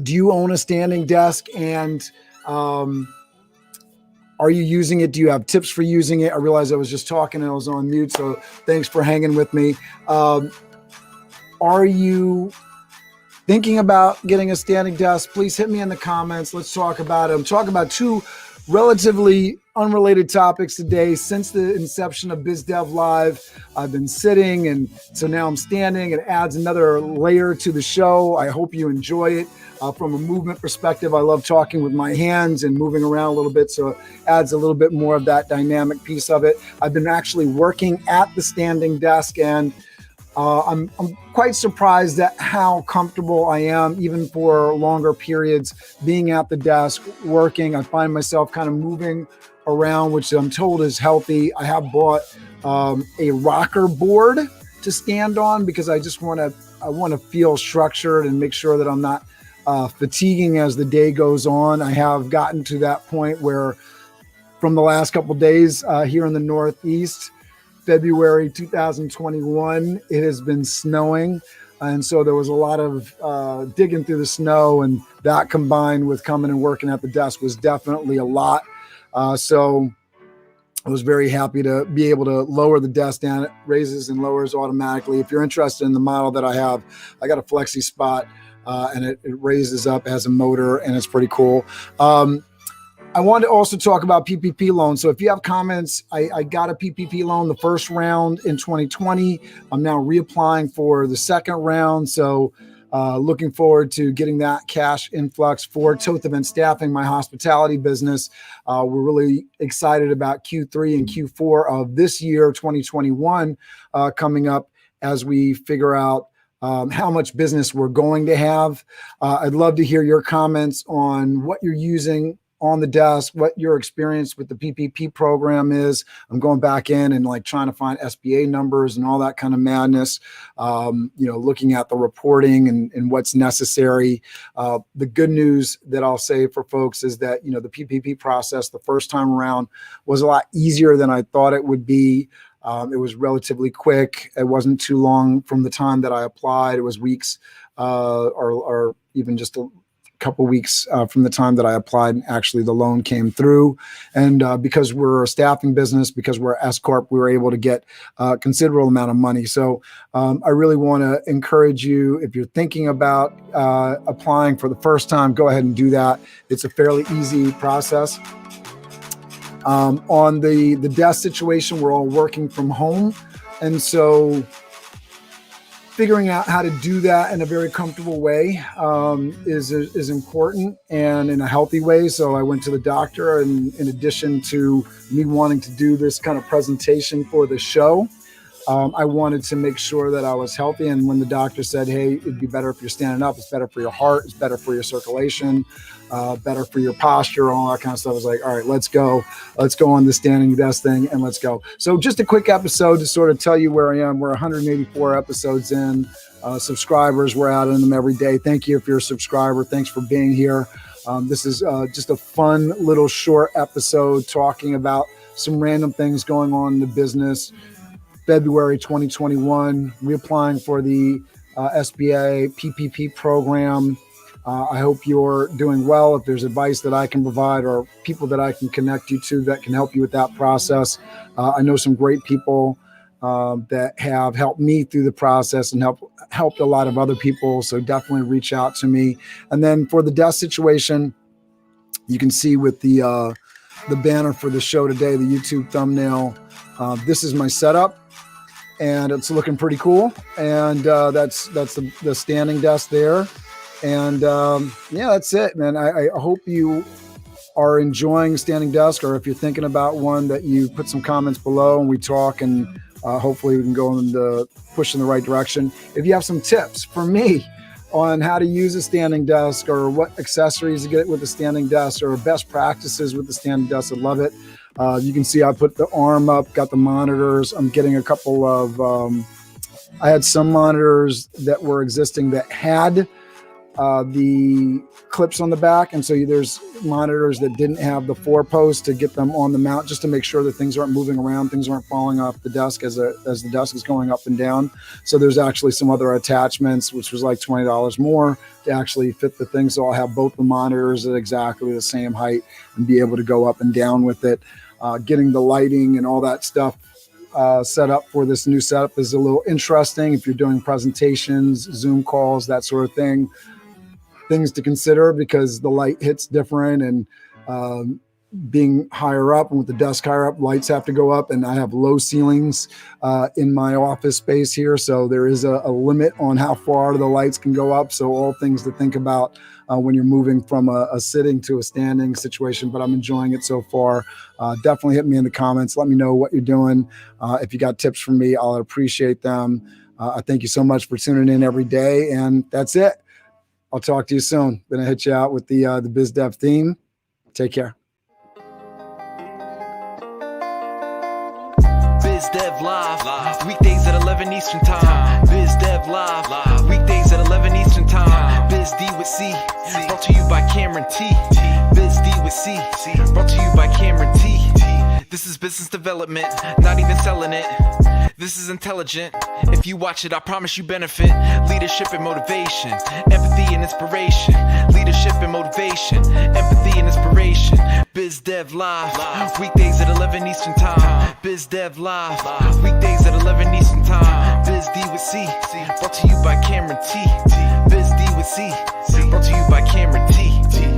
Do you own a standing desk, and are you using it? Do you have tips for using it? I realized I was just talking and I was on mute, so thanks for hanging with me. Are you thinking about getting a standing desk? Please hit me in the comments. Let's talk about it. I'm talking about two relatively unrelated topics today. Since the inception of BizDev Live, I've been sitting, and so now I'm standing. It adds another layer to the show. I hope you enjoy it. From a movement perspective, I love talking with my hands and moving around a little bit, so it adds a little bit more of that dynamic piece of it. I've been actually working at the standing desk, and I'm quite surprised at how comfortable I am, even for longer periods, being at the desk, working. I find myself kind of moving around, which I'm told is healthy. I have bought a rocker board to stand on because I just want to feel structured and make sure that I'm not fatiguing as the day goes on. I have gotten to that point where from the last couple of days here in the Northeast, February 2021, it has been snowing. And so there was a lot of digging through the snow, and that combined with coming and working at the desk was definitely a lot. So I was very happy to be able to lower the desk down. It raises and lowers automatically. If you're interested in the model that I have, I got a Flexispot, and it raises up, has a motor, and it's pretty cool. I wanted to also talk about PPP loans. So if you have comments, I got a PPP loan the first round in 2020. I'm now reapplying for the second round. So looking forward to getting that cash influx for Toth Event Staffing, my hospitality business. We're really excited about Q3 and Q4 of this year, 2021, coming up as we figure out how much business we're going to have. I'd love to hear your comments on what you're using on the desk, what your experience with the PPP program is. I'm going back in and like trying to find SBA numbers and all that kind of madness, looking at the reporting and what's necessary. The good news that I'll say for folks is that, the PPP process the first time around was a lot easier than I thought it would be. It was relatively quick. It wasn't too long from the time that I applied. It was weeks or even just a couple weeks from the time that I applied, and actually the loan came through. And because we're a staffing business, because we're S Corp, we were able to get a considerable amount of money. So I really want to encourage you, if you're thinking about applying for the first time, go ahead and do that. It's a fairly easy process. On the desk situation, we're all working from home. And so figuring out how to do that in a very comfortable way is important, and in a healthy way. So I went to the doctor, and in addition to me wanting to do this kind of presentation for the show, I wanted to make sure that I was healthy. And when the doctor said, hey, it'd be better if you're standing up, it's better for your heart, it's better for your circulation, better for your posture, all that kind of stuff, I was like, all right, let's go on the standing desk thing, and let's go. So just a quick episode to sort of tell you where I am. We're 184 episodes in. Subscribers, we're adding them every day. Thank you if you're a subscriber. Thanks for being here. This is just a fun little short episode talking about some random things going on in the business. February 2021, reapplying for the SBA PPP program. I hope you're doing well. If there's advice that I can provide or people that I can connect you to that can help you with that process, I know some great people that have helped me through the process and helped a lot of other people. So definitely reach out to me. And then for the desk situation, you can see with the banner for the show today, the YouTube thumbnail, this is my setup. And it's looking pretty cool. And that's the standing desk there. And yeah, that's it, man. I hope you are enjoying standing desk, or if you're thinking about one, that you put some comments below and we talk, and hopefully we can go in the push in the right direction. If you have some tips for me on how to use a standing desk, or what accessories to get with a standing desk, or best practices with the standing desk, I'd love it. You can see I put the arm up, got the monitors. I'm getting a couple of, I had some monitors that were existing that had the clips on the back. And so there's monitors that didn't have the 4 posts to get them on the mount, just to make sure that things aren't moving around, things aren't falling off the desk as the desk is going up and down. So there's actually some other attachments, which was like $20 more to actually fit the thing. So I'll have both the monitors at exactly the same height and be able to go up and down with it. Getting the lighting and all that stuff set up for this new setup is a little interesting. If you're doing presentations, Zoom calls, that sort of thing, things to consider, because the light hits different, and being higher up and with the desk higher up, lights have to go up, and I have low ceilings in my office space here. So there is a limit on how far the lights can go up. So all things to think about when you're moving from a sitting to a standing situation, but I'm enjoying it so far. Definitely hit me in the comments. Let me know what you're doing. If you got tips from me, I'll appreciate them. I thank you so much for tuning in every day. And that's it. I'll talk to you soon. Gonna hit you out with the BizDev theme. Take care. BizDev Live, weekdays at 11 Eastern Time. BizDev Live, weekdays at 11 Eastern Time. BizD with C, brought to you by Cameron T. BizD with C, brought to you by Cameron T. This is business development, not even selling it. This is intelligent. If you watch it, I promise you benefit. Leadership and motivation, empathy and inspiration. Leadership and motivation, empathy and inspiration. BizDev Live, weekdays at 11 Eastern Time. BizDev Live, weekdays at 11 Eastern Time. BizD with C, brought to you by Cameron T. BizD with C, brought to you by Cameron T.